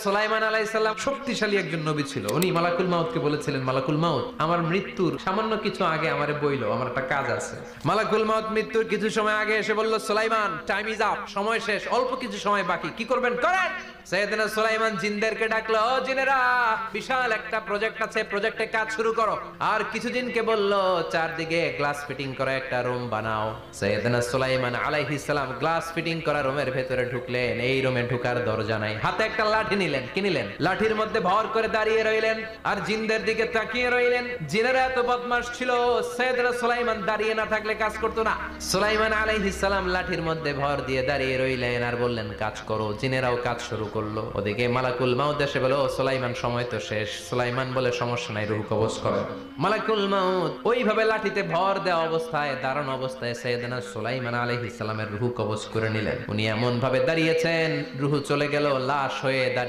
সুলাইমান আলাইহিস সালাম শক্তিশালী একজন নবী ছিল। উনি মালাকুল মাউতকে বলেছিলেন, মালাকুল মাউত, আমার মৃত্যুর সামান্য কিছু আগে আমারে বইলো, আমার একটা কাজ আছে। মালাকুল মাউত মৃত্যুর কিছু সময় আগে এসে বলল, সুলাইমান, টাইম ইজ আপ, সময় শেষ, অল্প কিছু সময় বাকি, কি করবেন করেন। সাইয়েদনা সুলাইমান জিনদেরকে ডাকলো, ও জিনেরা, বিশাল একটা প্রজেক্ট আছে, প্রজেক্টে কাজ শুরু করো। আর কিছু জিনকে বলল, চারদিকে গ্লাস ফিটিং করা একটা রুম বানাও। সাইয়েদনা সুলাইমান আলাইহিস সালাম গ্লাস ফিটিং করা রুমের ভেতরে ঢুকলেন। এই রুমে ঢোকার দরজা নাই, হাতে একটা লাঠি নিলেন, কি নিলেন? লাঠির মধ্যে ভর করে দাঁড়িয়ে রইলেন আর জিনদের দিকে তাকিয়ে রইলেন। জিনেরা এত বদমাশ ছিল, সাইয়েদনা সুলাইমান দাঁড়িয়ে না থাকলে কাজ করতো না। সুলাইমান আলাইহিস সালাম লাঠির মধ্যে ভর দিয়ে দাঁড়িয়ে রইলেন আর বললেন, কাজ করো। জিনেরাও কাজ শুরু করলো। ওদিকে মালাকুল মাউত এসে বলে, ও সুলাইমান, সময় তো শেষ। সুলাইমান বলে, সমস্যা নাই, রূহ কবজ করো। মালাকুল মাউত ওইভাবে লাঠিতে ভর দেওয়া অবস্থায়, দাঁড়ানো অবস্থায় সাইয়েদনা সুলাইমান আলাইহিস সালামের রূহ কবজ করে নিলেন। উনি এমন ভাবে দাঁড়িয়েছেন, রূহ চলে গেল, লাশ হয়ে দাঁড়িয়ে